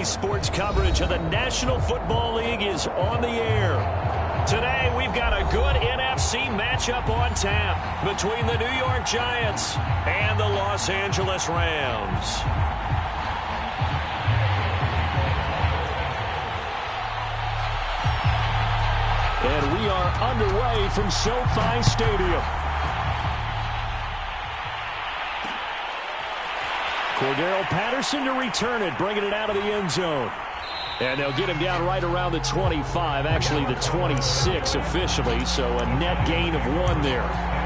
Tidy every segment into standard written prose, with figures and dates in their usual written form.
Sports coverage of the National Football League is on the air. Today, we've got a good NFC matchup on tap between the New York Giants and the Los Angeles Rams. And we are underway from SoFi Stadium. Cordero Patterson to return it, bringing it out of the end zone. And they'll get him down right around the 25, actually the 26 officially, so a net gain of 1 there.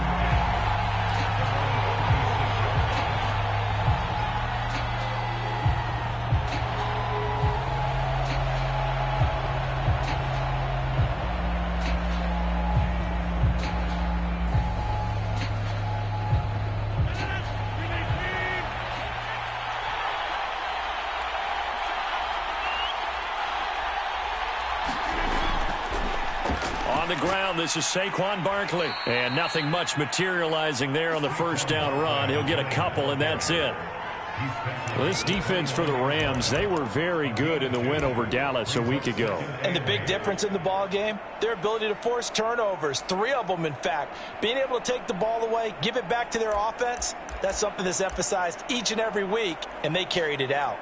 This is Saquon Barkley. And nothing much materializing there on the first down run. He'll get a couple, and that's it. Well, this defense for the Rams, they were very good in the win over Dallas a week ago. And the big difference in the ball game, their ability to force turnovers, 3 of them, in fact. Being able to take the ball away, give it back to their offense, that's something that's emphasized each and every week, and they carried it out.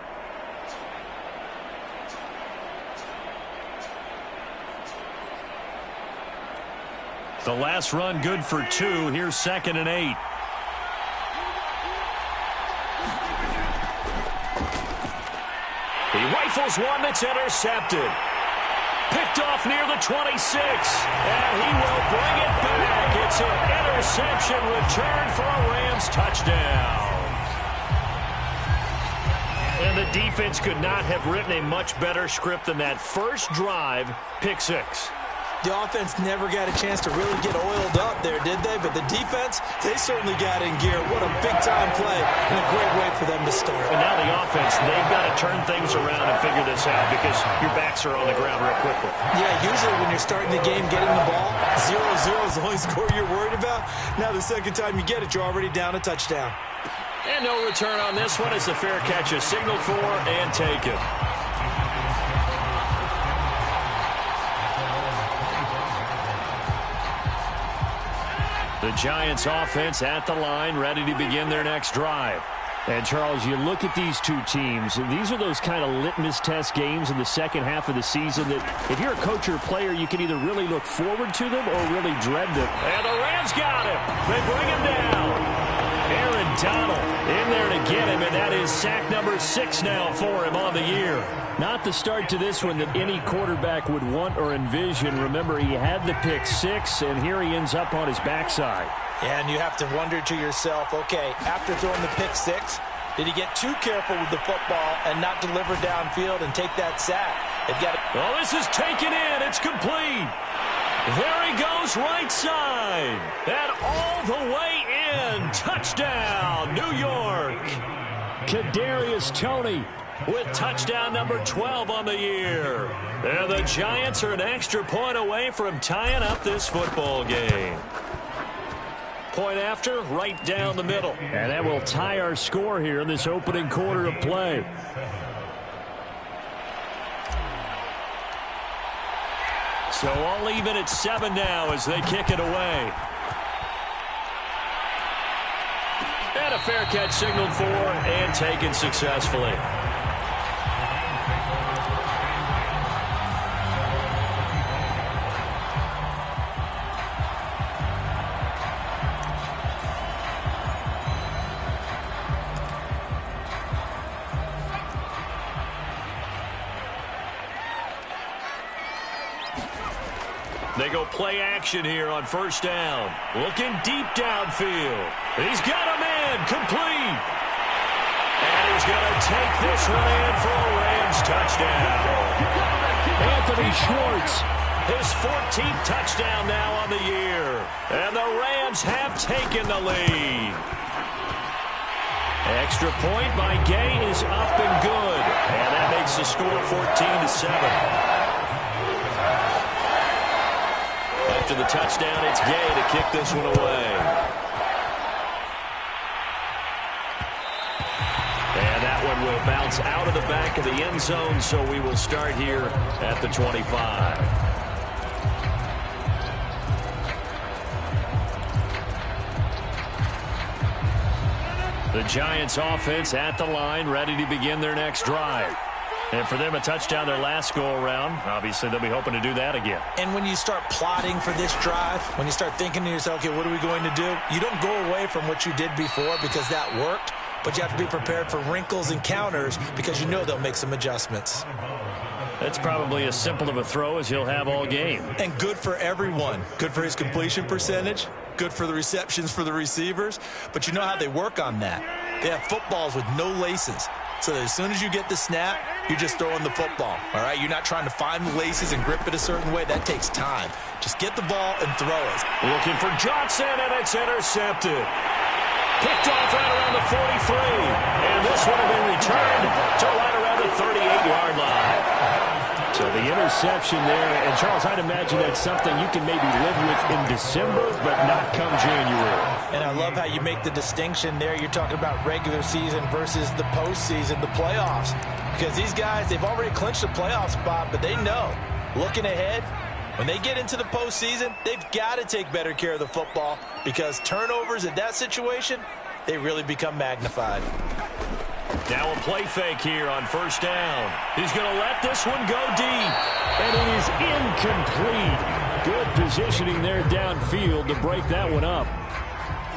The last run good for 2. Here's 2nd and 8. He rifles one that's intercepted. Picked off near the 26. And he will bring it back. It's an interception return for a Rams touchdown. And the defense could not have written a much better script than that first drive, pick 6. The offense never got a chance to really get oiled up there, did they? But the defense, they certainly got in gear. What a big-time play and a great way for them to start. And now the offense, they've got to turn things around and figure this out because your backs are on the ground real quickly. Yeah, usually when you're starting the game getting the ball, 0-0 is the only score you're worried about. Now the second time you get it, you're already down a touchdown. And no return on this one. It's a fair catch, a signal for and take it. The Giants offense at the line, ready to begin their next drive. And, Charles, you look at these two teams, and these are those kind of litmus test games in the second half of the season that if you're a coach or a player, you can either really look forward to them or really dread them. And the Rams got him. They bring him down. Aaron Donald in there to get him, and that is sack number 6 now for him on the year. Not the start to this one that any quarterback would want or envision. Remember, he had the pick 6, and here he ends up on his backside. Yeah, and you have to wonder to yourself, okay, after throwing the pick 6, did he get too careful with the football and not deliver downfield and take that sack? Oh, this is taken in. It's complete. There he goes, right side. And all the way in. Touchdown, New York. Kadarius Toney with touchdown number 12 on the year. And the Giants are an extra point away from tying up this football game. Point after, right down the middle. And that will tie our score here in this opening quarter of play. So all even at 7 now as they kick it away. And a fair catch signaled for and taken successfully. They go play action here on first down. Looking deep downfield. He's got him in. Complete. And he's going to take this one in for a Rams touchdown. Anthony Schwartz. His 14th touchdown now on the year. And the Rams have taken the lead. Extra point by Gay is up and good. And that makes the score 14-7. After the touchdown, it's Gay to kick this one away. And that one will It'll bounce out of the back of the end zone, so we will start here at the 25. The Giants offense at the line, ready to begin their next drive. And for them, a touchdown their last go-around. Obviously, they'll be hoping to do that again. And when you start plotting for this drive, when you start thinking to yourself, okay, what are we going to do? You don't go away from what you did before because that worked, but you have to be prepared for wrinkles and counters because you know they'll make some adjustments. That's probably as simple of a throw as he'll have all game. And good for everyone. Good for his completion percentage. Good for the receptions for the receivers. But you know how they work on that. They have footballs with no laces. So that as soon as you get the snap, you're just throwing the football. All right? You're not trying to find the laces and grip it a certain way. That takes time. Just get the ball and throw it. Looking for Johnson, and it's intercepted. Picked off right around the 43. And this one will be returned to right around the 38-yard line. So the interception there, and Charles, I'd imagine that's something you can maybe live with in December, but not come January. And I love how you make the distinction there. You're talking about regular season versus the postseason, the playoffs. Because these guys, they've already clinched a playoff spot, but they know, looking ahead, when they get into the postseason, they've got to take better care of the football because turnovers in that situation, they really become magnified. Now a play fake here on first down. He's going to let this one go deep. And it is incomplete. Good positioning there downfield to break that one up.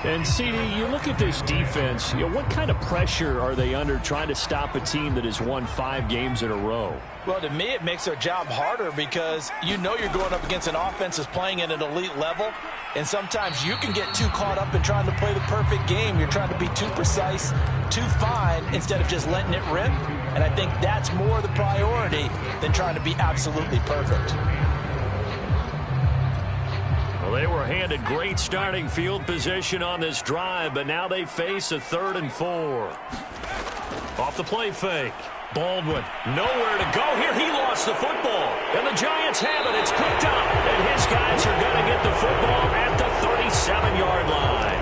And, CD, you look at this defense, what kind of pressure are they under trying to stop a team that has won 5 games in a row? Well, to me, it makes their job harder because you know you're going up against an offense that's playing at an elite level, and sometimes you can get too caught up in trying to play the perfect game. You're trying to be too precise, too fine, instead of just letting it rip. And I think that's more the priority than trying to be absolutely perfect. Well, they were handed great starting field position on this drive, but now they face a 3rd and 4. Off the play fake. Baldwin, nowhere to go here. He lost the football. And the Giants have it. It's picked up. And his guys are going to get the football at the 37-yard line.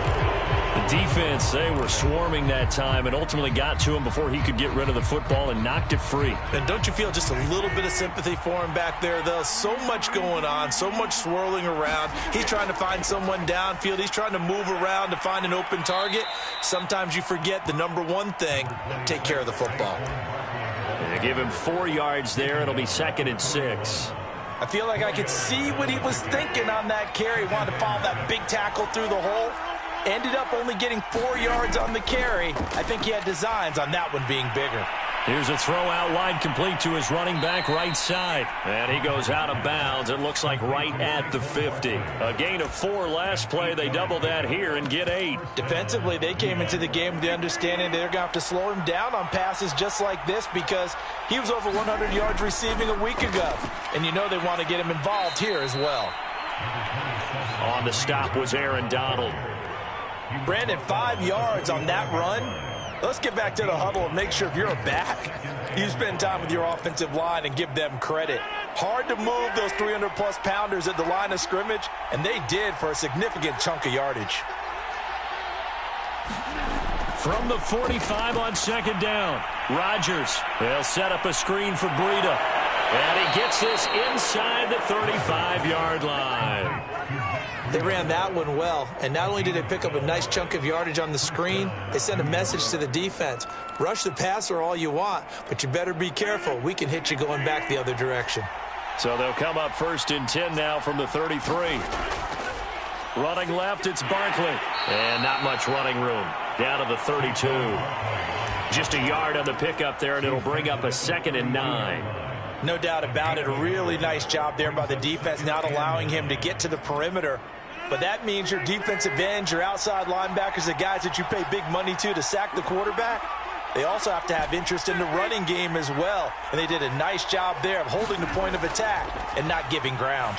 The defense, they were swarming that time and ultimately got to him before he could get rid of the football and knocked it free. And don't you feel just a little bit of sympathy for him back there, though? So much going on, so much swirling around. He's trying to find someone downfield. He's trying to move around to find an open target. Sometimes you forget the number one thing, take care of the football. They give him 4 yards there. It'll be 2nd and 6. I feel like I could see what he was thinking on that carry. He wanted to follow that big tackle through the hole. Ended up only getting 4 yards on the carry. I think he had designs on that one being bigger. Here's a throw out wide complete to his running back right side. And he goes out of bounds. It looks like right at the 50. A gain of 4 last play. They double that here and get 8. Defensively, they came into the game with the understanding they're going to have to slow him down on passes just like this because he was over 100 yards receiving a week ago. And you know they want to get him involved here as well. On the stop was Aaron Donald. Brandon, 5 yards on that run. Let's get back to the huddle and make sure if you're a back, you spend time with your offensive line and give them credit. Hard to move those 300-plus pounders at the line of scrimmage, and they did for a significant chunk of yardage. From the 45 on 2nd down, Rodgers. They'll set up a screen for Breida. And he gets this inside the 35-yard line. They ran that one well, and not only did they pick up a nice chunk of yardage on the screen, they sent a message to the defense. Rush the passer all you want, but you better be careful. We can hit you going back the other direction. So they'll come up 1st and 10 now from the 33. Running left, it's Barkley. And not much running room. Down to the 32. Just a yard on the pickup there, and it'll bring up a 2nd and 9. No doubt about it. A really nice job there by the defense, not allowing him to get to the perimeter. But that means your defensive ends, your outside linebackers, the guys that you pay big money to sack the quarterback, they also have to have interest in the running game as well. And they did a nice job there of holding the point of attack and not giving ground.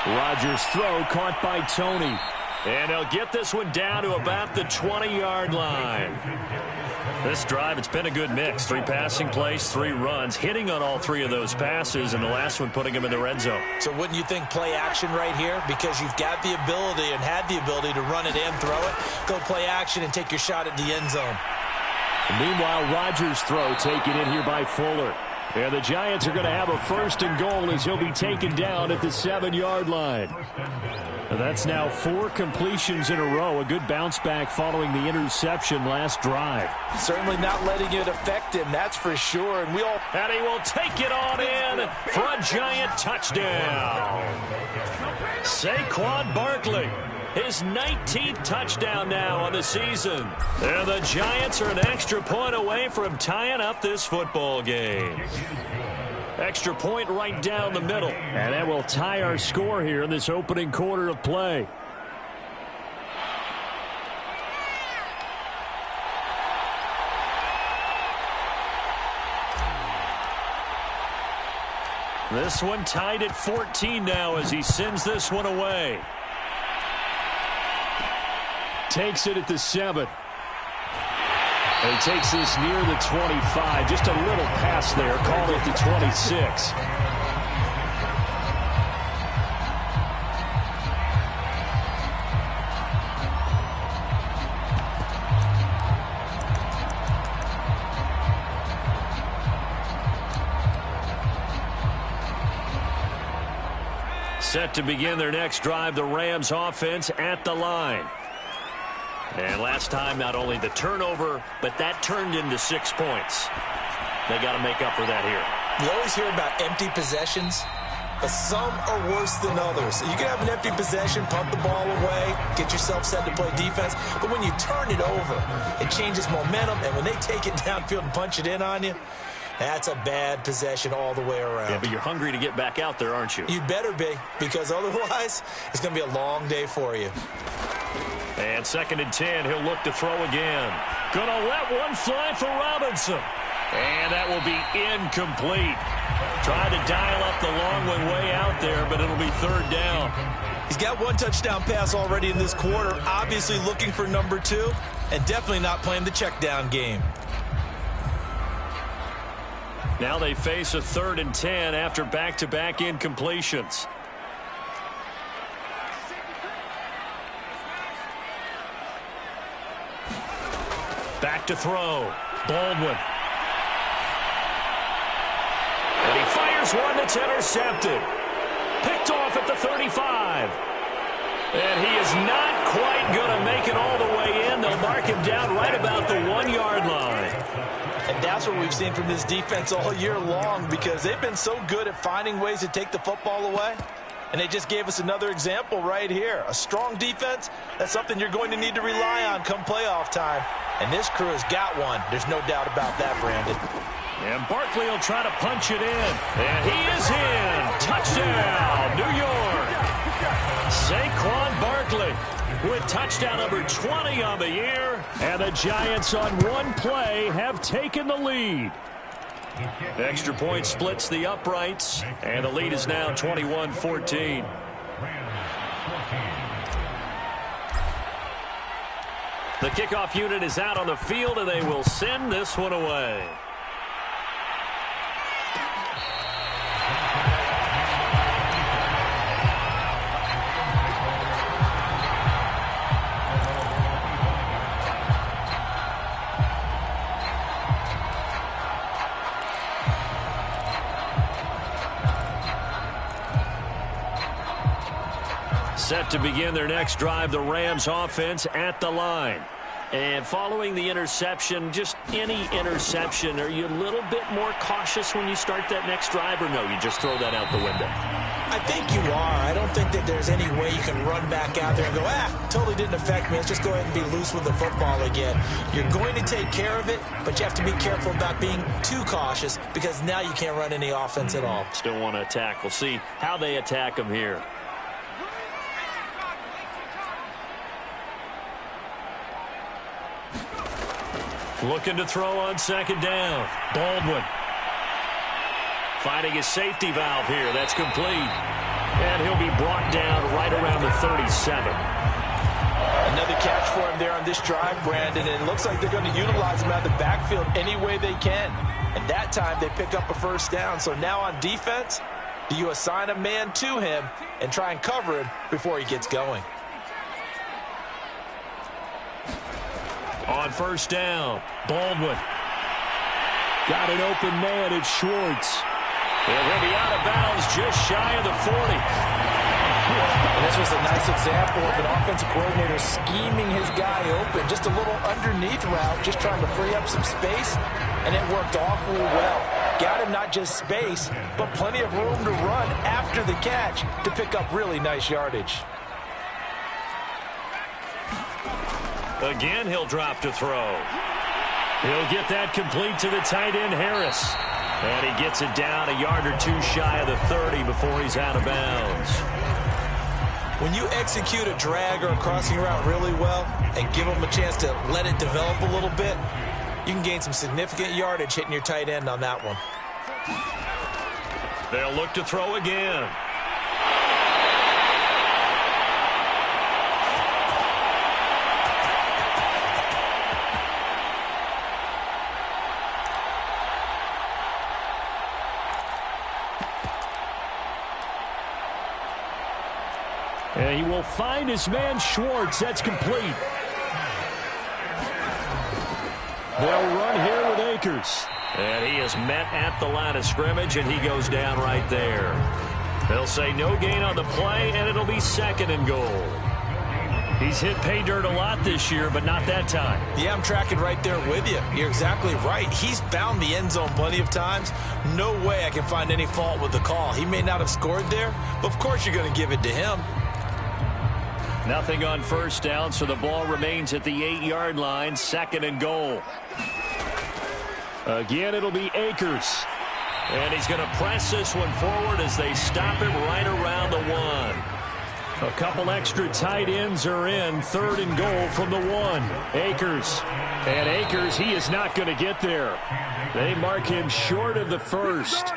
Rodgers' throw caught by Tony. And he'll get this one down to about the 20-yard line. This drive, it's been a good mix. 3 passing plays, 3 runs, hitting on all 3 of those passes, and the last one putting him in the red zone. So wouldn't you think play action right here? Because you've got the ability and had the ability to run it and throw it. Go play action and take your shot at the end zone. Meanwhile, Rodgers' throw taken in here by Fuller. And the Giants are going to have a 1st and goal as he'll be taken down at the 7-yard line. And that's now 4 completions in a row. A good bounce back following the interception last drive. Certainly not letting it affect him, that's for sure. And he will take it on in for a Giant touchdown. Saquon Barkley, his 19th touchdown now on the season. And the Giants are an extra point away from tying up this football game. Extra point right down the middle. And that will tie our score here in this opening quarter of play. This one tied at 14 now as he sends this one away. Takes it at the 7. And he takes this near the 25. Just a little pass there. Called it the 26. Set to begin their next drive, the Rams offense at the line. And last time, not only the turnover, but that turned into 6 points. They got to make up for that here. You always hear about empty possessions, but some are worse than others. You can have an empty possession, punt the ball away, get yourself set to play defense, but when you turn it over, it changes momentum, and when they take it downfield and punch it in on you, that's a bad possession all the way around. Yeah, but you're hungry to get back out there, aren't you? You'd better be, because otherwise, it's going to be a long day for you. And 2nd and 10, he'll look to throw again. Gonna let one fly for Robinson. And that will be incomplete. Trying to dial up the long one way out there, but it'll be 3rd down. He's got 1 touchdown pass already in this quarter, obviously looking for number 2, and definitely not playing the check down game. Now they face a 3rd and 10 after back-to-back incompletions. Back to throw. Baldwin. And he fires one that's intercepted. Picked off at the 35. And he is not quite going to make it all the way in. They'll mark him down right about the 1-yard line. And that's what we've seen from this defense all year long, because they've been so good at finding ways to take the football away. And they just gave us another example right here. A strong defense, that's something you're going to need to rely on come playoff time. And this crew has got one. There's no doubt about that, Brandon. And Barkley will try to punch it in. And he is in. Touchdown, New York. Saquon Barkley with touchdown number 20 on the year. And the Giants on one play have taken the lead. Extra point splits the uprights. And the lead is now 21-14. The kickoff unit is out on the field, and they will send this one away. Set to begin their next drive, the Rams offense at the line. And following the interception, just any interception, are you a little bit more cautious when you start that next drive, or no, you just throw that out the window? I think you are. I don't think that there's any way you can run back out there and go, totally didn't affect me. Let's just go ahead and be loose with the football again. You're going to take care of it, but you have to be careful about being too cautious, because now you can't run any offense at all. Still want to attack. We'll see how they attack them here. Looking to throw on second down. Baldwin. Finding his safety valve here. That's complete. And he'll be brought down right around the 37. Another catch for him there on this drive, Brandon. And it looks like they're going to utilize him out of the backfield any way they can. And that time they pick up a first down. So now on defense, do you assign a man to him and try and cover him before he gets going? On on first down. Baldwin. Got an open man. It's Schwartz. And he'll be out of bounds just shy of the 40. And this was a nice example of an offensive coordinator scheming his guy open. Just a little underneath route, just trying to free up some space, and it worked awfully well. Got him not just space, but plenty of room to run after the catch to pick up really nice yardage. Again, he'll drop to throw. He'll get that complete to the tight end, Harris. And he gets it down a yard or two shy of the 30 before he's out of bounds. When you execute a drag or a crossing route really well and give them a chance to let it develop a little bit, you can gain some significant yardage hitting your tight end on that one. They'll look to throw again. And he will find his man Schwartz. That's complete. They'll run here with Akers. And he is met at the line of scrimmage, and he goes down right there. They'll say no gain on the play, and it'll be 2nd and goal. He's hit pay dirt a lot this year, but not that time. Yeah, I'm tracking right there with you. You're exactly right. He's found the end zone plenty of times. No way I can find any fault with the call. He may not have scored there, but of course you're going to give it to him. Nothing on first down, so the ball remains at the 8-yard line, 2nd and goal. Again, it'll be Akers. And he's going to press this one forward as they stop him right around the 1. A couple extra tight ends are in. 3rd and goal from the 1. Akers. And Akers, he is not going to get there. They mark him short of the 1st.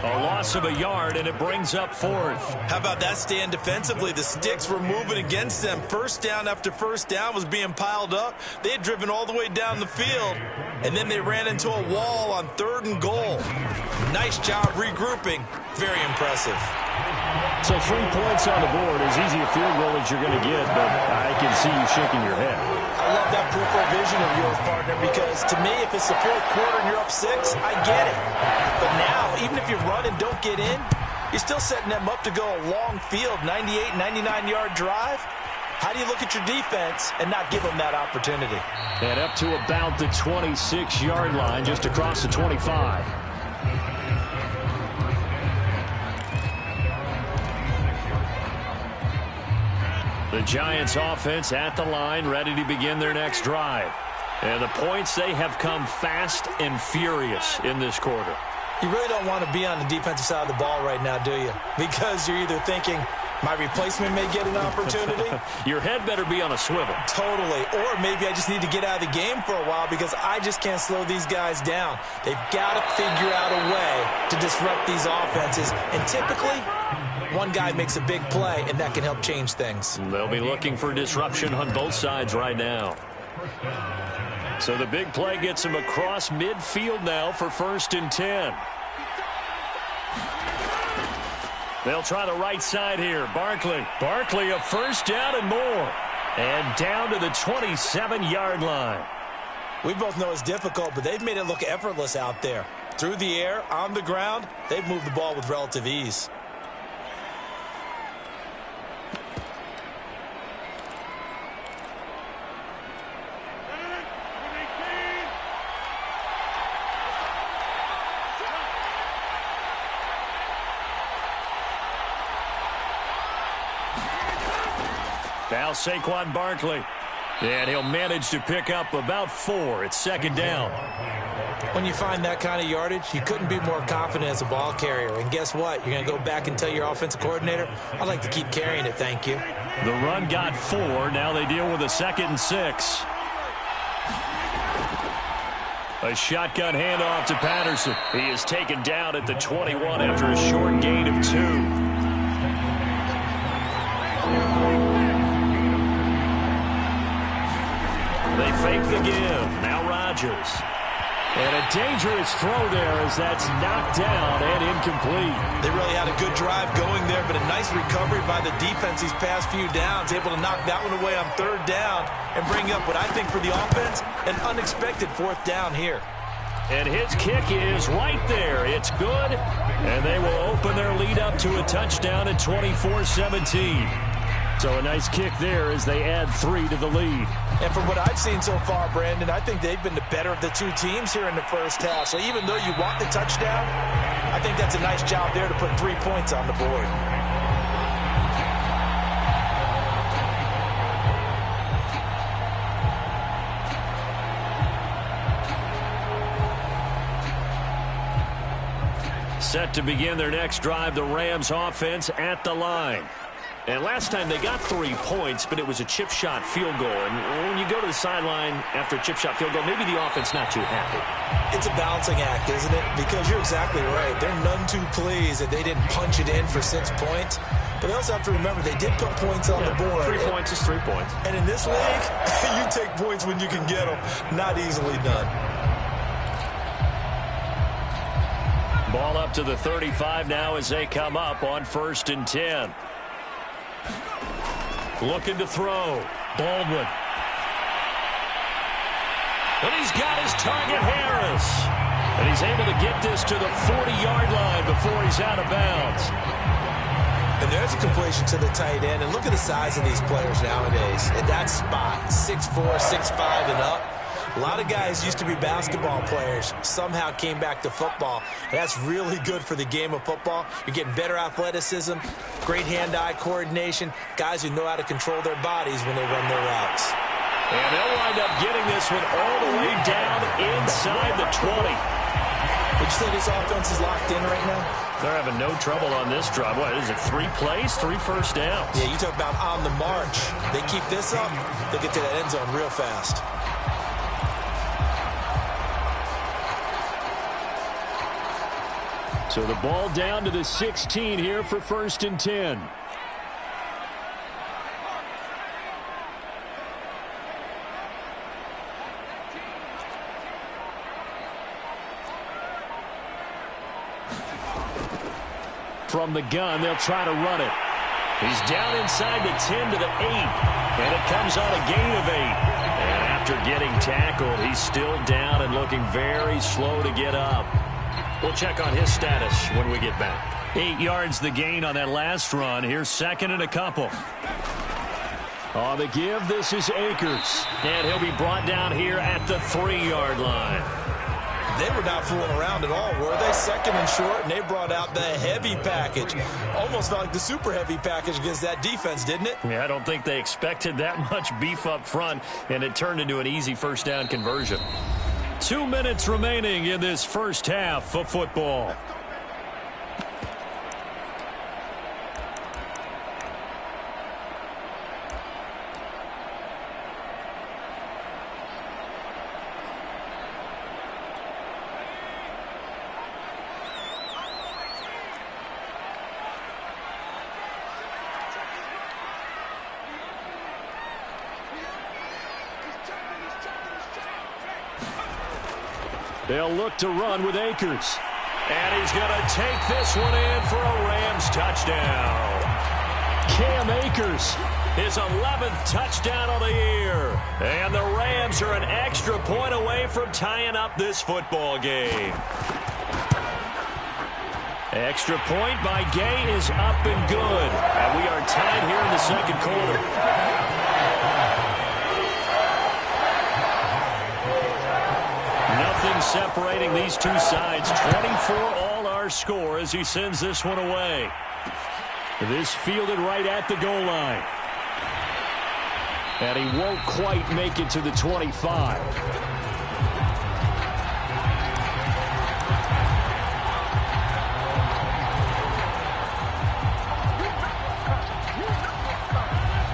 A loss of a yard, and it brings up 4th. How about that stand defensively? The sticks were moving against them. First down after first down was being piled up. They had driven all the way down the field, and then they ran into a wall on 3rd and goal. Nice job regrouping. Very impressive. So 3 points on the board, as easy a field goal as you're going to get, but I can see you shaking your head. I love that peripheral vision of yours, partner, because to me, if it's the 4th quarter and you're up 6, I get it. But now, even if you run and don't get in, you're still setting them up to go a long field, 98, 99-yard drive. How do you look at your defense and not give them that opportunity? And up to about the 26-yard line, just across the 25. The Giants offense at the line, ready to begin their next drive. And the points, they have come fast and furious in this quarter. You really don't want to be on the defensive side of the ball right now, do you? Because you're either thinking, my replacement may get an opportunity. Your head better be on a swivel. Totally. Or maybe I just need to get out of the game for a while because I just can't slow these guys down. They've got to figure out a way to disrupt these offenses. And typically, one guy makes a big play, and that can help change things. They'll be looking for disruption on both sides right now. So the big play gets him across midfield now for 1st and 10. They'll try the right side here. Barkley. Barkley, a 1st down and more. And down to the 27-yard line. We both know it's difficult, but they've made it look effortless out there. Through the air, on the ground, they've moved the ball with relative ease. Now Saquon Barkley. And he'll manage to pick up about 4. It's 2nd down. When you find that kind of yardage, you couldn't be more confident as a ball carrier. And guess what? You're going to go back and tell your offensive coordinator, I'd like to keep carrying it, thank you. The run got 4. Now they deal with a 2nd and 6. A shotgun handoff to Patterson. He is taken down at the 21 after a short gain of 2. They fake the give. Now Rodgers. And a dangerous throw there as that's knocked down and incomplete. They really had a good drive going there, but a nice recovery by the defense these past few downs, able to knock that one away on third down and bring up what I think for the offense, an unexpected fourth down here. And his kick is right there. It's good, and they will open their lead up to a touchdown at 24-17. So a nice kick there as they add 3 to the lead. And from what I've seen so far, Brandon, I think they've been the better of the two teams here in the first half. So even though you want the touchdown, I think that's a nice job there to put 3 points on the board. Set to begin their next drive, the Rams offense at the line. And last time they got 3 points, but it was a chip shot field goal. And when you go to the sideline after a chip shot field goal, maybe the offense not too happy. It's a balancing act, isn't it? Because you're exactly right. They're none too pleased that they didn't punch it in for 6 points. But they also have to remember they did put points on the board. 3 points is 3 points. And in this league, you take points when you can get them. Not easily done. Ball up to the 35 now as they come up on 1st and 10. Looking to throw. Baldwin. And he's got his target, Harris. And he's able to get this to the 40-yard line before he's out of bounds. And there's a completion to the tight end. And look at the size of these players nowadays. At that spot, 6'4", 6'5", and up. A lot of guys used to be basketball players, somehow came back to football. And that's really good for the game of football. You're getting better athleticism, great hand-eye coordination, guys who know how to control their bodies when they run their routes. And they'll wind up getting this one all the way down inside the 20. Would you say this offense is locked in right now? They're having no trouble on this drive. What is it, 3 plays, 3 first downs? Yeah, you talk about on the march. They keep this up, they'll get to that end zone real fast. So the ball down to the 16 here for 1st and 10. From the gun, they'll try to run it. He's down inside the 10 to the 8. And it comes on a gain of 8. And after getting tackled, he's still down and looking very slow to get up. We'll check on his status when we get back. 8 yards the gain on that last run. Here's 2nd and a couple. On the give, this is Akers. And he'll be brought down here at the 3-yard line. They were not fooling around at all, were they? 2nd and short, and they brought out the heavy package. Almost felt like the super heavy package against that defense, didn't it? Yeah, I don't think they expected that much beef up front, and it turned into an easy first down conversion. 2 minutes remaining in this first half of football. They'll look to run with Akers. And he's going to take this one in for a Rams touchdown. Cam Akers, his 11th touchdown of the year. And the Rams are an extra point away from tying up this football game. Extra point by Gay is up and good. And we are tied here in the second quarter. Nothing separating these two sides. 24 all our score as he sends this one away. This fielded right at the goal line. And he won't quite make it to the 25.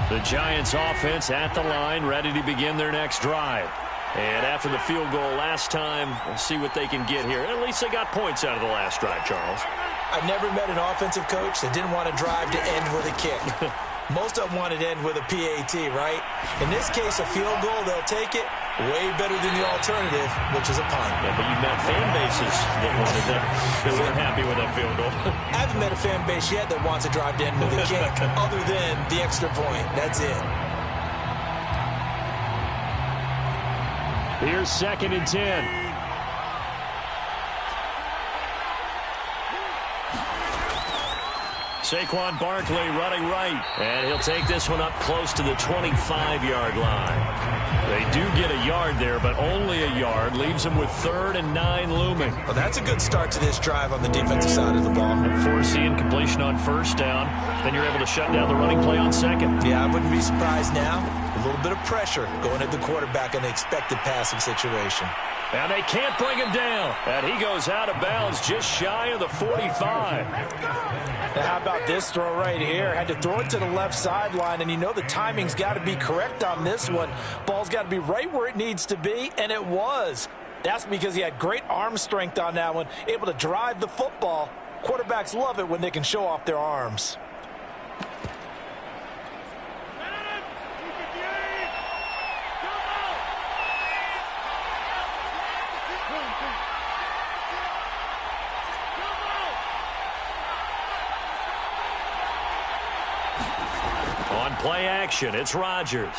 The Giants offense at the line, ready to begin their next drive. And after the field goal last time, we'll see what they can get here. At least they got points out of the last drive, Charles. I've never met an offensive coach that didn't want to drive to end with a kick. Most of them wanted to end with a PAT, right? In this case, a field goal, they'll take it. Way better than the alternative, which is a punt. Yeah, but you met fan bases that wanted that. They weren't happy with that field goal. I haven't met a fan base yet that wants to drive to end with a kick other than the extra point. That's it. Here's 2nd and 10. Saquon Barkley running right. And he'll take this one up close to the 25-yard line. They do get a yard there, but only a yard. Leaves them with 3rd and 9 looming. Well, that's a good start to this drive on the defensive side of the ball. Forcing completion on 1st down. Then you're able to shut down the running play on 2nd. Yeah, I wouldn't be surprised now. A little bit of pressure going at the quarterback in the expected passing situation. And they can't bring him down. And he goes out of bounds just shy of the 45. Now, how about this throw right here? Had to throw it to the left sideline, and you know the timing's got to be correct on this one. Ball's got to be right where it needs to be, and it was. That's because he had great arm strength on that one, able to drive the football. Quarterbacks love it when they can show off their arms. On play action, it's Rodgers.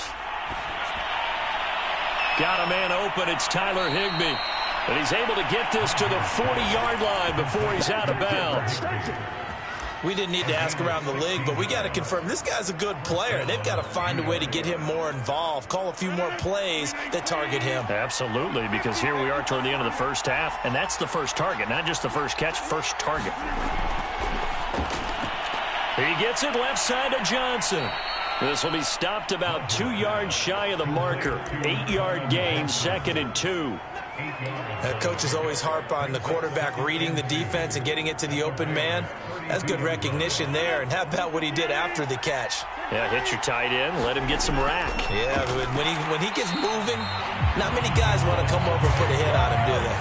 Got a man open, it's Tyler Higbee. And he's able to get this to the 40-yard line before he's out of bounds. We didn't need to ask around the league, but we got to confirm this guy's a good player. They've got to find a way to get him more involved, call a few more plays that target him. Absolutely, because here we are toward the end of the first half, and that's the first target, not just the first catch, first target. He gets it left side to Johnson. This will be stopped about 2 yards shy of the marker. 8-yard gain, 2nd and 2. Coaches always harp on the quarterback reading the defense and getting it to the open man. That's good recognition there. And how about what he did after the catch? Yeah, hit your tight end, let him get some rack. Yeah, when he gets moving, not many guys want to come over and put a hit on him, do they?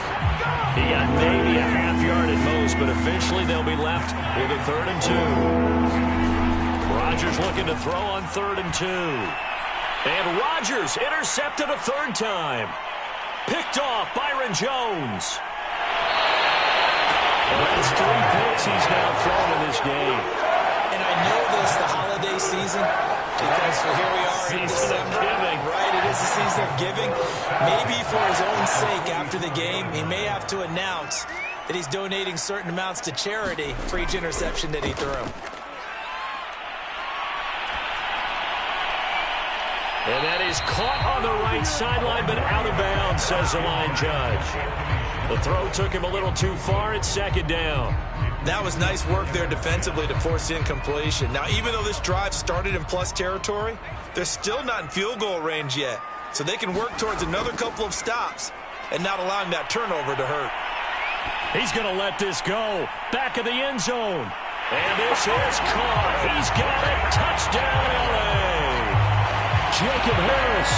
He got maybe a half yard at most, but eventually they'll be left with a 3rd and 2. Rodgers looking to throw on 3rd and 2. And Rodgers intercepted a 3rd time. Picked off Byron Jones. Well, that's 3 picks he's now thrown in this game. And I know this, the holiday season, because here we are in December. Right, it is the season of giving. Maybe for his own sake after the game, he may have to announce that he's donating certain amounts to charity for each interception that he threw. And that is caught on the right sideline, but out of bounds, says the line judge. The throw took him a little too far. It's 2nd down. That was nice work there defensively to force incompletion. Now, even though this drive started in plus territory, they're still not in field goal range yet. So they can work towards another couple of stops and not allowing that turnover to hurt. He's going to let this go. Back of the end zone. And this is caught. He's got it. Touchdown, L.A. Jacob Harris,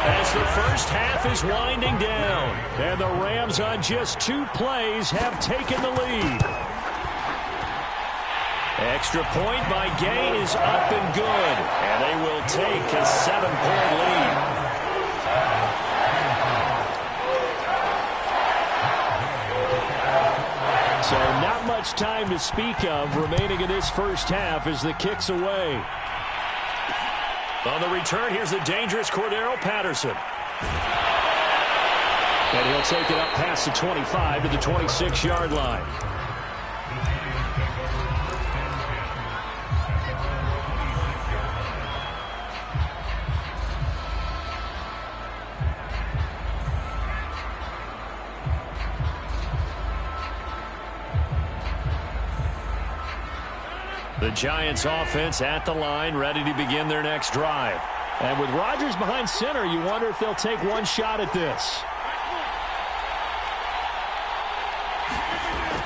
as the first half is winding down. And the Rams on just 2 plays have taken the lead. Extra point by Gay is up and good. And they will take a 7-point lead. So not much time to speak of remaining in this first half as the kick's away. On the return, here's the dangerous Cordero Patterson. And he'll take it up past the 25 to the 26-yard line. The Giants offense at the line, ready to begin their next drive. And with Rodgers behind center, you wonder if they'll take one shot at this.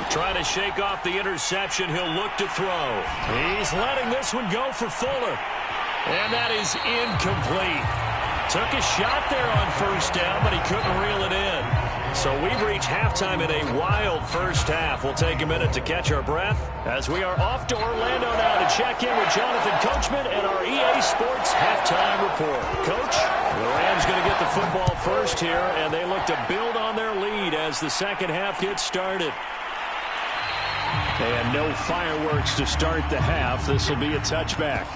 Trying to shake off the interception, he'll look to throw. He's letting this one go for Fuller. And that is incomplete. Took a shot there on 1st down, but he couldn't reel it in. So we've reached halftime in a wild first half. We'll take a minute to catch our breath as we are off to Orlando now to check in with Jonathan Coachman and our EA Sports halftime report. Coach, the Rams going to get the football first here, and they look to build on their lead as the second half gets started. And no fireworks to start the half. This will be a touchback.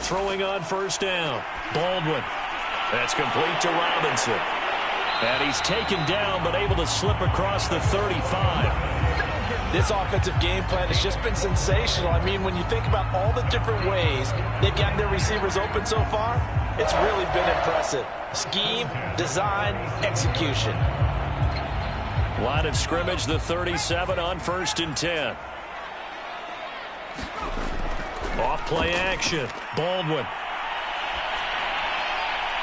Throwing on first down. Baldwin. That's complete to Robinson. And he's taken down but able to slip across the 35. This offensive game plan has just been sensational. I mean, when you think about all the different ways they've gotten their receivers open so far, it's really been impressive. Scheme, design, execution. Line of scrimmage, the 37 on 1st and 10. Off play action. Baldwin.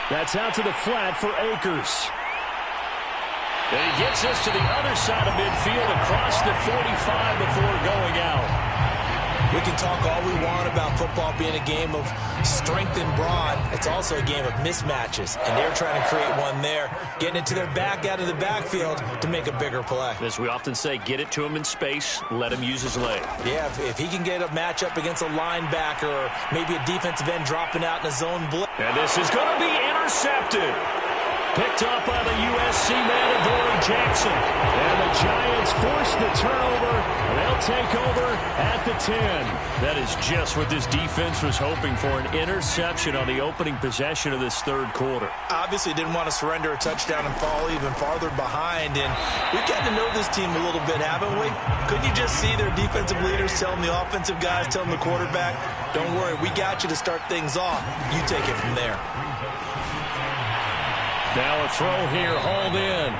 That's out to the flat for Akers. And he gets us to the other side of midfield across the 45 before going out. We can talk all we want about football being a game of strength and brawn. It's also a game of mismatches, and they're trying to create one there, getting it to their back out of the backfield to make a bigger play. As we often say, get it to him in space, let him use his leg. Yeah, if he can get a matchup against a linebacker or maybe a defensive end dropping out in a zone blitz. And this is going to be intercepted. Picked up by the USC man, Adoree Jackson. And the Giants force the turnover. They'll take over at the 10. That is just what this defense was hoping for, an interception on the opening possession of this third quarter. Obviously didn't want to surrender a touchdown and fall even farther behind. And we've gotten to know this team a little bit, haven't we? Couldn't you just see their defensive leaders telling the offensive guys, telling the quarterback, don't worry, we got you to start things off. You take it from there. Now a throw here, hauled in.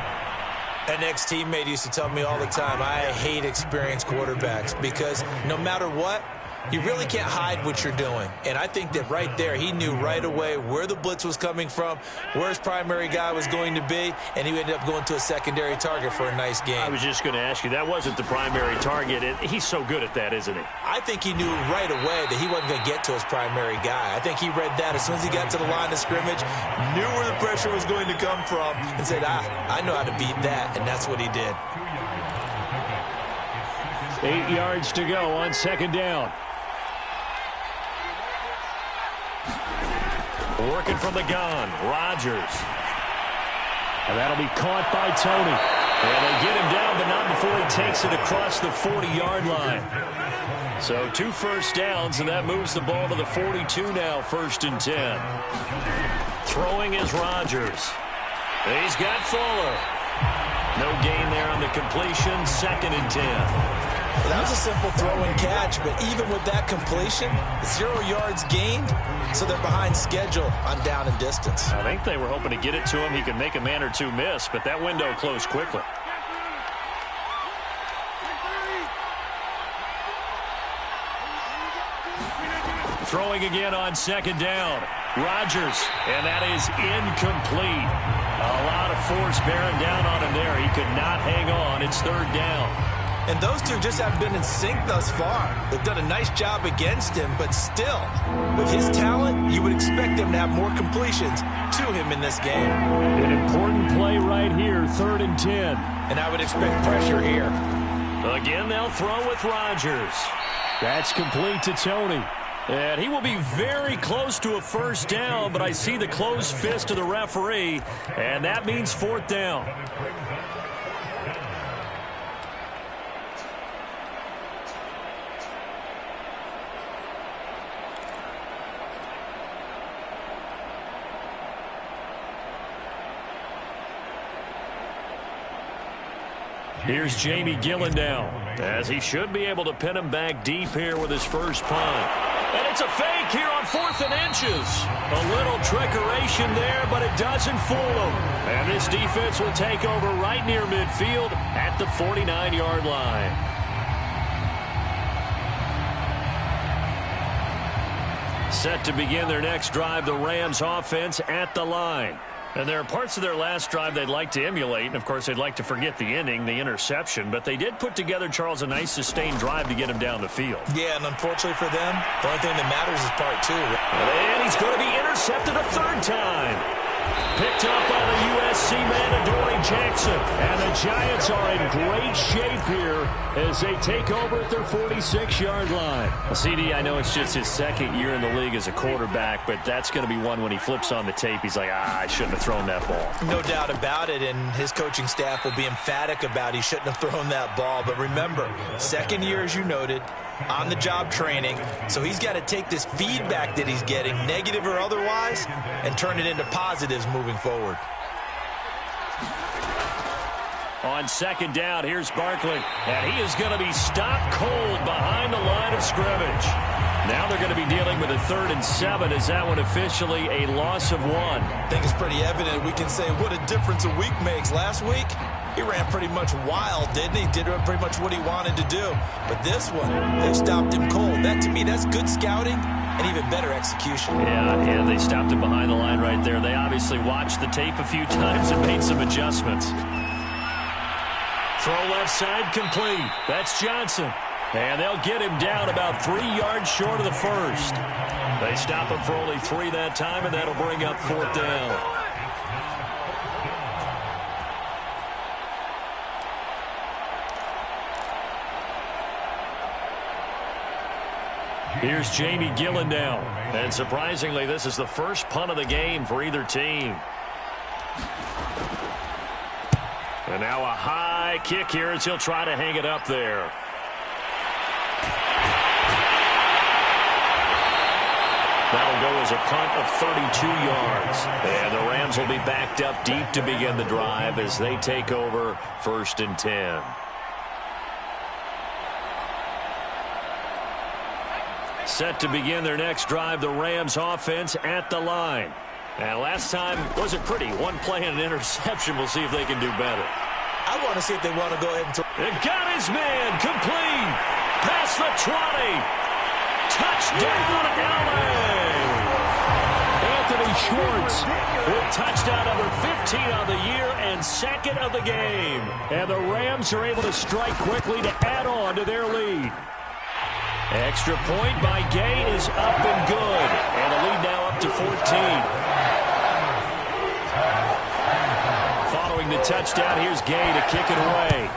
An ex-teammate used to tell me all the time, I hate experienced quarterbacks because no matter what, you really can't hide what you're doing. And I think that right there, he knew right away where the blitz was coming from, where his primary guy was going to be, and he ended up going to a secondary target for a nice game. I was just going to ask you, that wasn't the primary target. He's so good at that, isn't he? I think he knew right away that he wasn't going to get to his primary guy. I think he read that as soon as he got to the line of scrimmage, knew where the pressure was going to come from, and said, I know how to beat that, and that's what he did. 8 yards to go on second down. Working from the gun, Rodgers. And that'll be caught by Tony. And they get him down, but not before he takes it across the 40-yard line. So 2 first downs, and that moves the ball to the 42 now, 1st and 10. Throwing is Rodgers. He's got Fuller. No gain there on the completion, 2nd and 10. That was a simple throw and catch, but even with that completion, 0 yards gained, so they're behind schedule on down and distance. I think they were hoping to get it to him. He could make a man or two miss, but that window closed quickly. Throwing again on second down. Rodgers, and that is incomplete. A lot of force bearing down on him there. He could not hang on. It's 3rd down. And those two just haven't been in sync thus far. They've done a nice job against him, but still, with his talent, you would expect them to have more completions to him in this game. An important play right here, 3rd and 10. And I would expect pressure here. Again, they'll throw with Rodgers. That's complete to Tony. And he will be very close to a first down, but I see the closed fist of the referee, and that means 4th down. Here's Jamie Gillen now, as he should be able to pin him back deep here with his first punt. And it's a fake here on 4th and inches. A little trickeration there, but it doesn't fool him. And this defense will take over right near midfield at the 49-yard line. Set to begin their next drive, the Rams offense at the line. And there are parts of their last drive they'd like to emulate, and, of course, they'd like to forget the inning, the interception. But they did put together, Charles, a nice sustained drive to get him down the field. Yeah, and unfortunately for them, the only thing that matters is part two. And he's going to be intercepted a third time. Picked up by the USC man, Adoree Jackson. And the Giants are in great shape here as they take over at their 46-yard line. Well, CD, I know it's just his second year in the league as a quarterback, but that's going to be one when he flips on the tape. He's like, I shouldn't have thrown that ball. No doubt about it, and his coaching staff will be emphatic about he shouldn't have thrown that ball. But remember, second year, as you noted, on-the-job training, so he's got to take this feedback that he's getting, negative or otherwise, and turn it into positives moving forward. On second down, here's Barkley, and he is going to be stopped cold behind the line of scrimmage. Now they're going to be dealing with a 3rd and 7. Is that one officially a loss of 1? I think it's pretty evident. We can say what a difference a week makes. Last week, he ran pretty much wild, didn't he? Did pretty much what he wanted to do. But this one, they stopped him cold. That, to me, that's good scouting and even better execution. Yeah, and they stopped him behind the line right there. They obviously watched the tape a few times and made some adjustments. Throw left side complete. That's Johnson. And they'll get him down about 3 yards short of the first. They stop him for only 3 that time, and that'll bring up 4th down. Here's Jamie Gillen now. And surprisingly, this is the first punt of the game for either team. And now a high kick here as he'll try to hang it up there. That'll go as a punt of 32 yards. And the Rams will be backed up deep to begin the drive as they take over 1st and 10. Set to begin their next drive, the Rams offense at the line. And last time wasn't pretty. One play and an interception. We'll see if they can do better. I want to see if they want to go ahead and and got his man complete. Past the 20. Touchdown, LA! Anthony Schwartz with touchdown number 15 on the year and 2nd of the game. And the Rams are able to strike quickly to add on to their lead. Extra point by Gay is up and good. And the lead now up to 14. Following the touchdown, here's Gay to kick it away.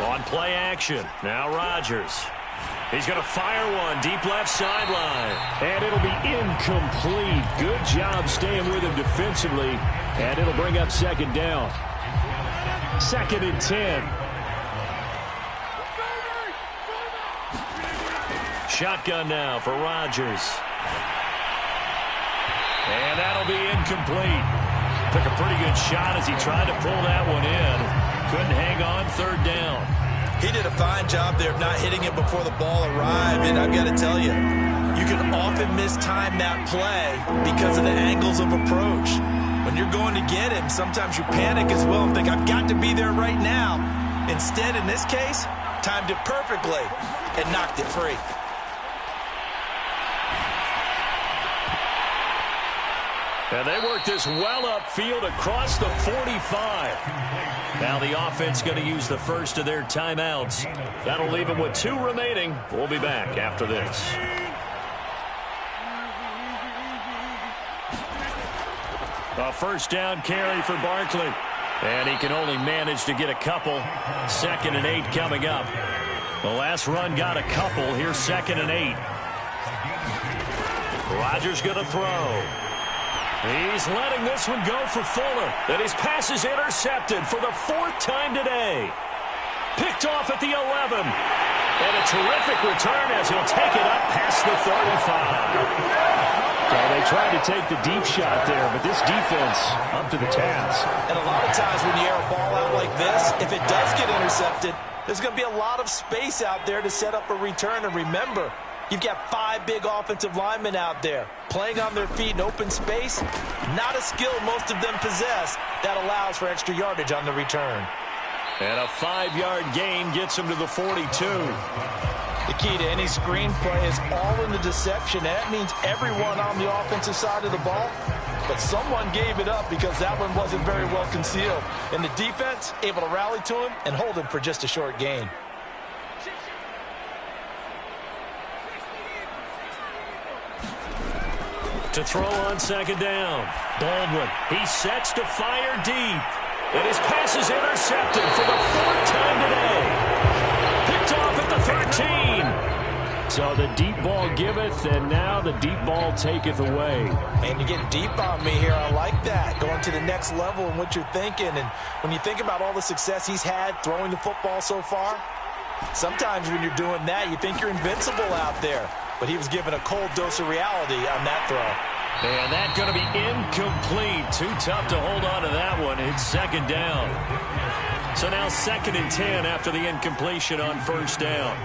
On play action, now Rodgers. He's going to fire one deep left sideline. And it'll be incomplete. Good job staying with him defensively. And it'll bring up 2nd down. 2nd and 10. Shotgun now for Rodgers. And that'll be incomplete. Took a pretty good shot as he tried to pull that one in. Couldn't hang on, 3rd down. He did a fine job there of not hitting it before the ball arrived. And I've got to tell you, you can often mistime that play because of the angles of approach. When you're going to get him, sometimes you panic as well and think, I've got to be there right now. Instead, in this case, timed it perfectly and knocked it free. And they work this well upfield across the 45. Now the offense going to use the first of their timeouts. That'll leave them with 2 remaining. We'll be back after this. A first down carry for Barkley. And he can only manage to get a couple. 2nd and 8 coming up. The last run got a couple. Here's 2nd and 8. Rodgers going to throw. He's letting this one go for Fuller. And his pass is intercepted for the 4th time today. Picked off at the 11. And a terrific return as he'll take it up past the 35. So they tried to take the deep shot there, but this defense up to the task. And a lot of times when you air a ball out like this, if it does get intercepted, there's going to be a lot of space out there to set up a return. And remember, you've got 5 big offensive linemen out there playing on their feet in open space. Not a skill most of them possess that allows for extra yardage on the return. And a 5-yard gain gets him to the 42. The key to any screen play is all in the deception. That means everyone on the offensive side of the ball, but someone gave it up because that one wasn't very well concealed. And the defense able to rally to him and hold him for just a short gain. To throw on second down. Baldwin, he sets to fire deep. And his pass is intercepted for the 4th time today. Picked off at the 13. So the deep ball giveth, and now the deep ball taketh away. And you get deep on me here. I like that. Going to the next level in what you're thinking. And when you think about all the success he's had throwing the football so far, sometimes when you're doing that, you think you're invincible out there. But he was given a cold dose of reality on that throw. And that's going to be incomplete. Too tough to hold on to that one. It's second down. So now 2nd and 10 after the incompletion on first down.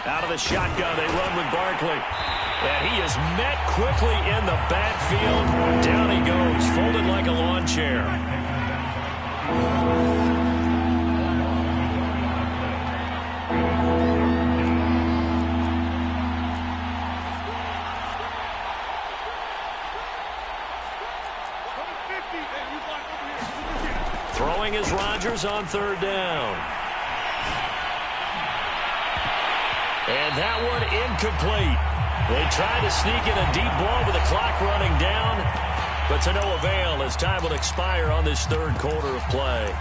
Out of the shotgun, they run with Barkley. And he is met quickly in the backfield. Down he goes, folded like a lawn chair. Throwing is Rodgers on 3rd down. And that one incomplete. They tried to sneak in a deep ball with the clock running down, but to no avail as time will expire on this 3rd quarter of play.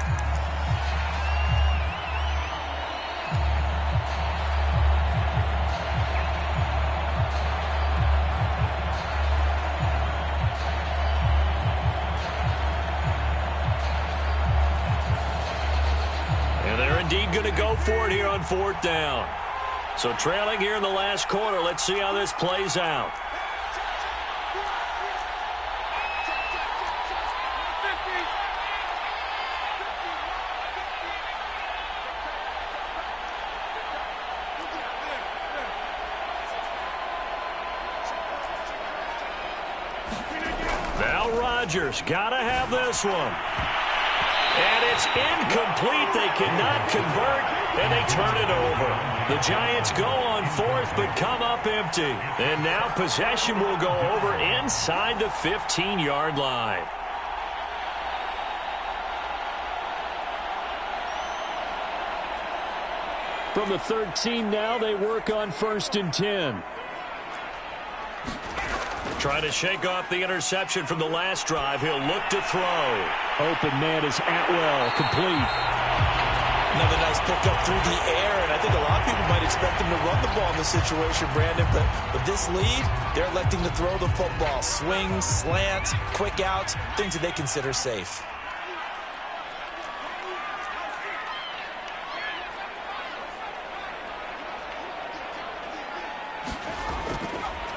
Indeed going to go for it here on 4th down. So trailing here in the last quarter. Let's see how this plays out. Now Rodgers got to have this one. And it's incomplete. They cannot convert, and they turn it over. The Giants go on 4th, but come up empty. And now possession will go over inside the 15-yard line. From the 13 now, they work on 1st and 10. Trying to shake off the interception from the last drive. He'll look to throw. Open man is Atwell, complete. Another nice pickup through the air, and I think a lot of people might expect him to run the ball in this situation, Brandon, but with this lead, they're electing to throw the football. Swings, slants, quick outs, things that they consider safe.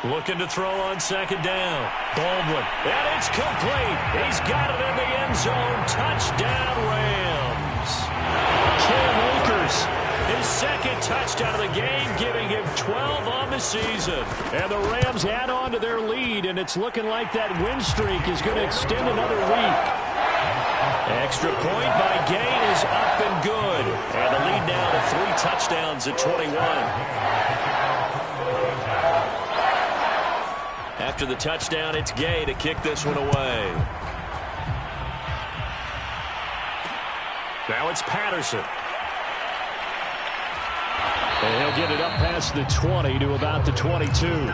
Looking to throw on 2nd down. Baldwin. And it's complete. He's got it in the end zone. Touchdown, Rams. Cam Akers, his 2nd touchdown of the game, giving him 12 on the season. And the Rams add on to their lead, and it's looking like that win streak is going to extend another week. Extra point by Gain is up and good. And the lead now to 3 touchdowns at 21. After the touchdown, it's Gay to kick this one away. Now it's Patterson. And he'll get it up past the 20 to about the 22.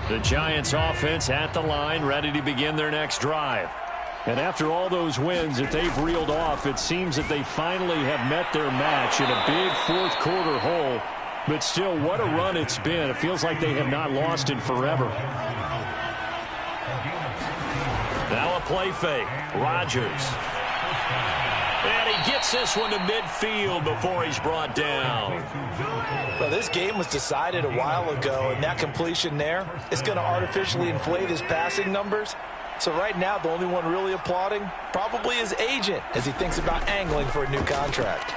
The Giants offense at the line, ready to begin their next drive. And after all those wins that they've reeled off, it seems that they finally have met their match in a big 4th quarter hole. But still, what a run it's been. It feels like they have not lost in forever. Now a play fake. Rodgers. And he gets this one to midfield before he's brought down. Well, this game was decided a while ago, and that completion there is going to artificially inflate his passing numbers. So right now, the only one really applauding probably his agent as he thinks about angling for a new contract.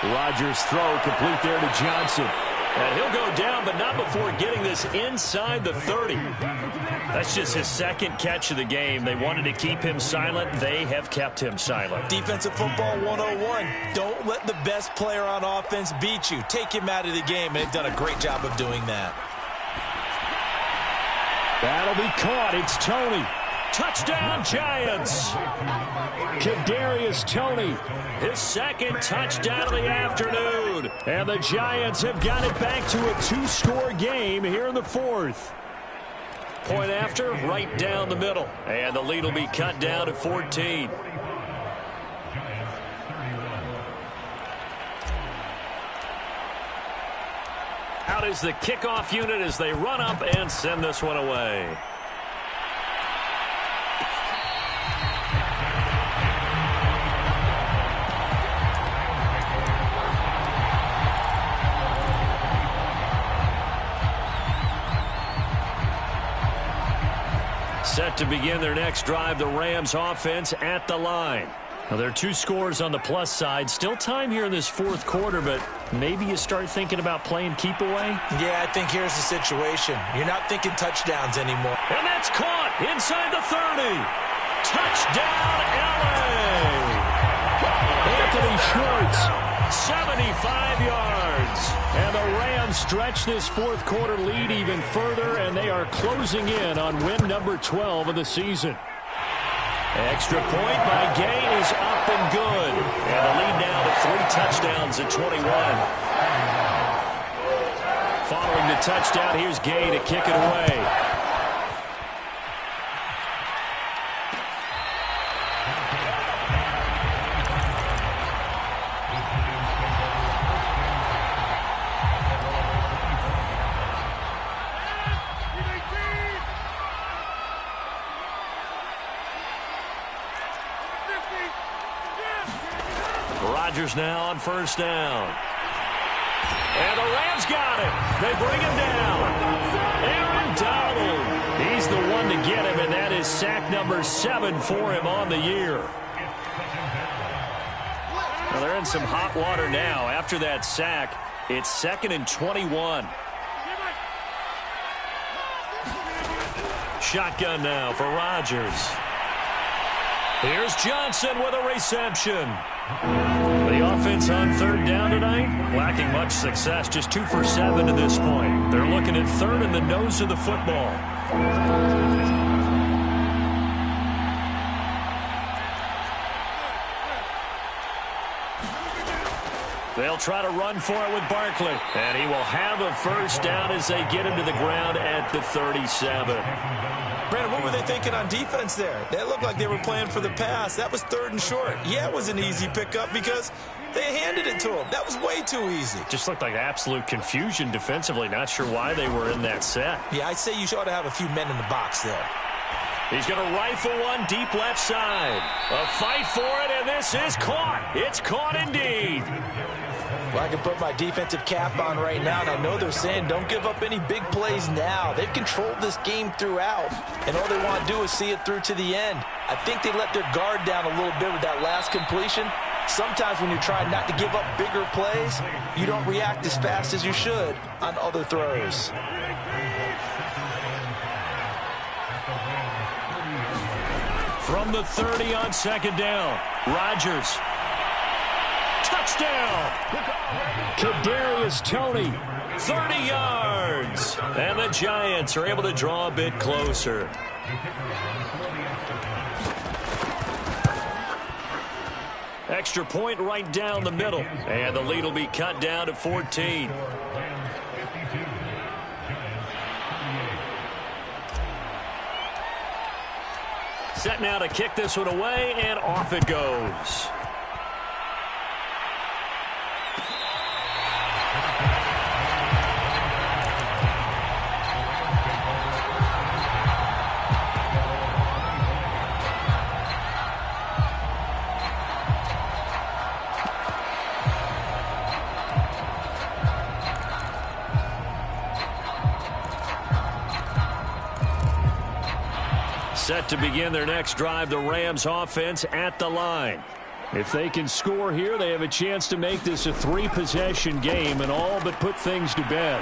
Rodgers' throw complete there to Johnson. And he'll go down, but not before getting this inside the 30. That's just his second catch of the game. They wanted to keep him silent. They have kept him silent. Defensive football 101. Don't let the best player on offense beat you. Take him out of the game, and they've done a great job of doing that. That'll be caught. It's Toney. Touchdown, Giants. Kadarius Toney, his second touchdown of the afternoon. And the Giants have got it back to a 2-score game here in the fourth. Point after, right down the middle. And the lead will be cut down to 14. Out is the kickoff unit as they run up and send this one away. Set to begin their next drive, the Rams offense at the line. Now, there are 2 scores on the plus side. Still time here in this fourth quarter, but maybe you start thinking about playing keep away? Yeah, I think here's the situation. You're not thinking touchdowns anymore. And that's caught inside the 30. Touchdown, L.A. Anthony Schwartz, 75 yards. And the Rams stretch this fourth quarter lead even further, and they are closing in on win number 12 of the season. Extra point by Gay is up and good. And the lead now to 3 touchdowns at 21. Following the touchdown, here's Gay to kick it away. Rodgers now on first down. And the Rams got it. They bring him down. Aaron Donald. He's the one to get him, and that is sack number 7 for him on the year. Well, they're in some hot water now. After that sack, it's 2nd and 21. Shotgun now for Rodgers. Here's Johnson with a reception. The offense on 3rd down tonight, lacking much success, just 2 for 7 to this point. They're looking at 3rd in the nose of the football. They'll try to run for it with Barkley. And he will have a first down as they get him to the ground at the 37. Brandon, what were they thinking on defense there? They looked like they were playing for the pass. That was 3rd and short. Yeah, it was an easy pickup because they handed it to him. That was way too easy. Just looked like absolute confusion defensively. Not sure why they were in that set. Yeah, I'd say you ought to have a few men in the box there. He's going to rifle one deep left side. A fight for it, and this is caught. It's caught indeed. Well, I can put my defensive cap on right now, and I know they're saying don't give up any big plays now. They've controlled this game throughout, and all they want to do is see it through to the end. I think they let their guard down a little bit with that last completion. Sometimes when you're trying not to give up bigger plays, you don't react as fast as you should on other throws. From the 30 on 2nd down, Rodgers. Touchdown! Kadarius Toney, 30 yards. And the Giants are able to draw a bit closer. Extra point right down the middle. And the lead will be cut down to 14. Set now to kick this one away, and off it goes. Set to begin their next drive, the Rams offense at the line. If they can score here, they have a chance to make this a 3-possession game and all but put things to bed.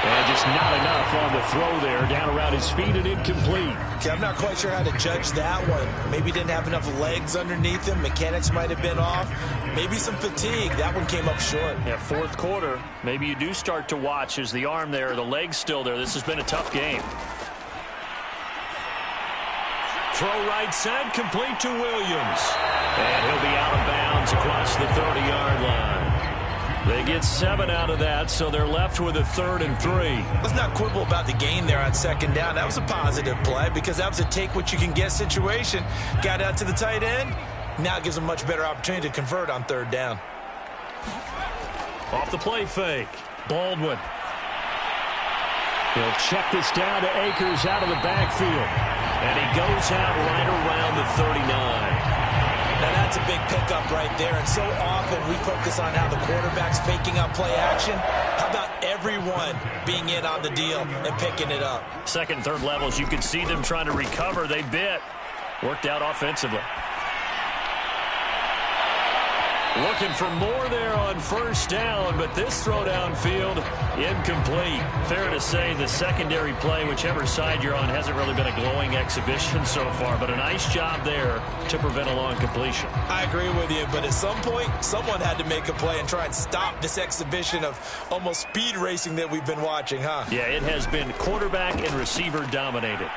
And just not enough on the throw there, down around his feet and incomplete. Okay, I'm not quite sure how to judge that one. Maybe didn't have enough legs underneath him. Mechanics might have been off. Maybe some fatigue. That one came up short. Yeah, fourth quarter, maybe you do start to watch as the arm there, the leg's still there. This has been a tough game. Throw right side, complete to Williams. And he'll be out of bounds across the 30-yard line. They get 7 out of that, so they're left with a 3rd and 3. Let's not quibble about the gain there on 2nd down. That was a positive play because that was a take-what-you-can-get situation. Got out to the tight end. Now it gives them a much better opportunity to convert on 3rd down. Off the play fake. Baldwin. He'll check this down to Akers out of the backfield. And he goes out right around the 39. Now that's a big pickup right there, and so often we focus on how the quarterback's faking out play action. How about everyone being in on the deal and picking it up? Second, third levels, you can see them trying to recover. They bit. Worked out offensively. Looking for more there on 1st down, but this throw downfield, incomplete. Fair to say the secondary play, whichever side you're on, hasn't really been a glowing exhibition so far, but a nice job there to prevent a long completion. I agree with you, but at some point, someone had to make a play and try and stop this exhibition of almost speed racing that we've been watching, huh? Yeah, it has been quarterback and receiver dominated.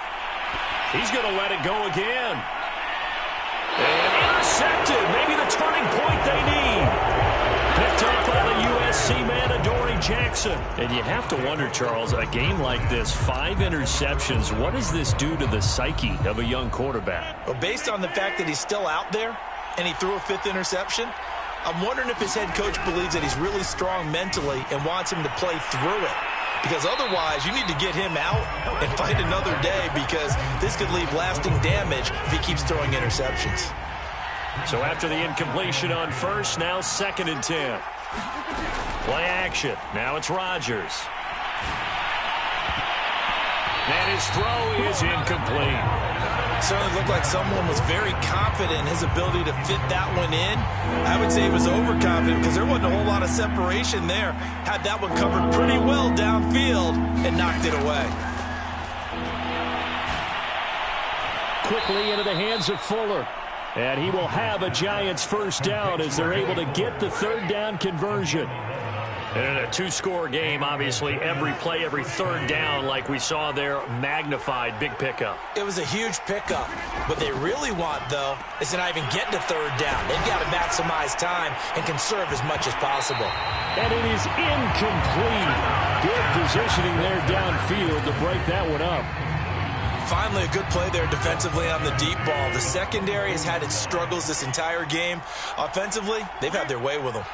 He's going to let it go again. And intercepted. Maybe the turning point they need. Picked up by the USC man, Adoree Jackson. And you have to wonder, Charles, a game like this, 5 interceptions, what does this do to the psyche of a young quarterback? Well, based on the fact that he's still out there and he threw a 5th interception, I'm wondering if his head coach believes that he's really strong mentally and wants him to play through it. Because otherwise, you need to get him out and fight another day because this could leave lasting damage if he keeps throwing interceptions. So after the incompletion on 1st, now 2nd and 10. Play action. Now it's Rodgers. And his throw is incomplete. Certainly looked like someone was very confident in his ability to fit that one in. I would say he was overconfident because there wasn't a whole lot of separation there. Had that one covered pretty well downfield and knocked it away. Quickly into the hands of Fuller. And he will have a Giants 1st down as they're able to get the 3rd down conversion. And in a 2-score game, obviously, every play, every 3rd down, like we saw there, magnified, big pickup. It was a huge pickup. What they really want, though, is to not even get to 3rd down. They've got to maximize time and conserve as much as possible. And it is incomplete. Good positioning there downfield to break that one up. Finally, a good play there defensively on the deep ball. The secondary has had its struggles this entire game. Offensively, they've had their way with them.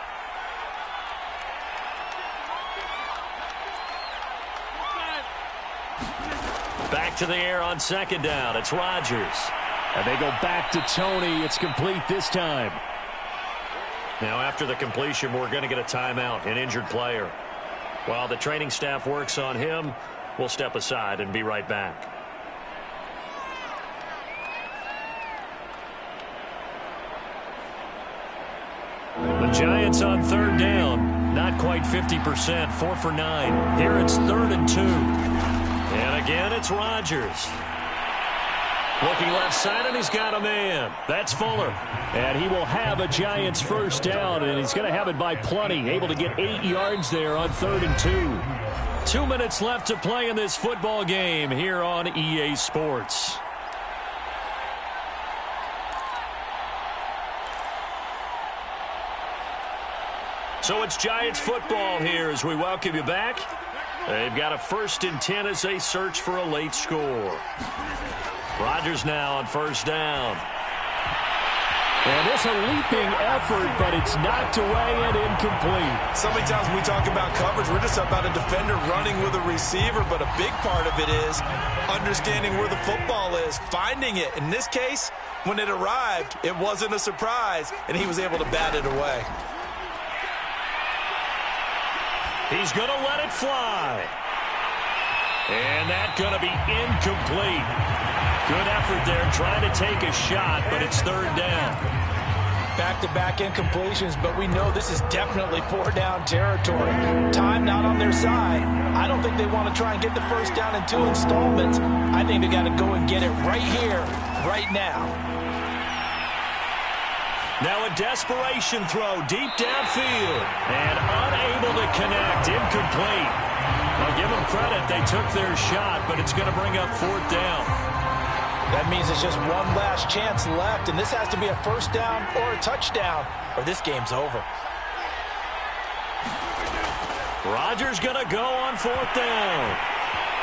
Back to the air on 2nd down. It's Rodgers. And they go back to Tony. It's complete this time. Now, after the completion, we're going to get a timeout, an injured player. While the training staff works on him, we'll step aside and be right back. The Giants on 3rd down. Not quite 50%. 4 for 9. Here it's 3rd and 2. And again, it's Rodgers. Looking left side, and he's got a man. That's Fuller. And he will have a Giants 1st down, and he's going to have it by plenty. Able to get 8 yards there on 3rd and 2. 2 minutes left to play in this football game here on EA Sports. So it's Giants football here as we welcome you back. They've got a 1st and 10 as they search for a late score. Rodgers now on 1st down. And it's a leaping effort, but it's knocked away and incomplete. So many times when we talk about coverage, we're just about a defender running with a receiver, but a big part of it is understanding where the football is, finding it. In this case, when it arrived, it wasn't a surprise, and he was able to bat it away. He's going to let it fly. And that's going to be incomplete. Good effort there trying to take a shot, but it's third down. Back-to-back incompletions, but we know this is definitely four-down territory. Time not on their side. I don't think they want to try and get the first down in 2 installments. I think they got to go and get it right here, right now. Now a desperation throw deep downfield. And unable to connect. Incomplete. I'll give them credit. They took their shot, but it's going to bring up fourth down. That means it's just one last chance left, and this has to be a first down or a touchdown, or this game's over. Rodgers going to go on fourth down.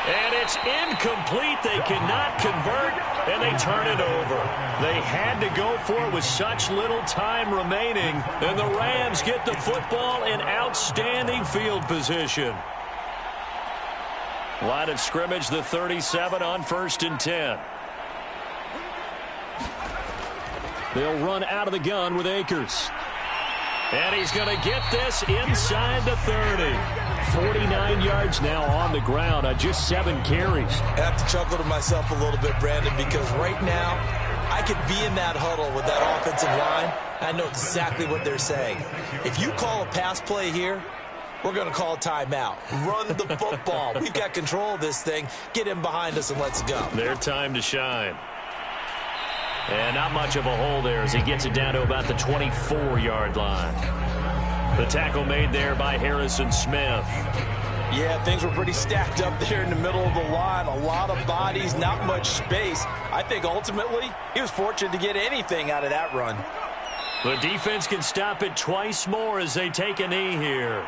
And it's incomplete. They cannot convert, and they turn it over. They had to go for it with such little time remaining, and the Rams get the football in outstanding field position. Line of scrimmage, the 37 on 1st and 10. They'll run out of the gun with Akers. And he's going to get this inside the 30. 49 yards now on the ground on just 7 carries. I have to chuckle to myself a little bit, Brandon, because right now I could be in that huddle with that offensive line. I know exactly what they're saying. If you call a pass play here, we're going to call a timeout. Run the football. We've got control of this thing. Get him behind us and let's go. Their time to shine. And not much of a hole there as he gets it down to about the 24-yard line. The tackle made there by Harrison Smith. Yeah, things were pretty stacked up there in the middle of the line. A lot of bodies, not much space. I think ultimately he was fortunate to get anything out of that run. The defense can stop it twice more as they take a knee here.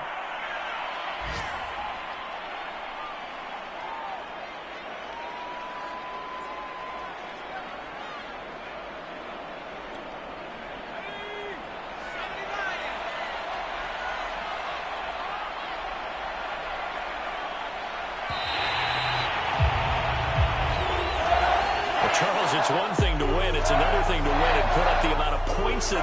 Charles, it's one thing to win. It's another thing to win and put up the amount of points that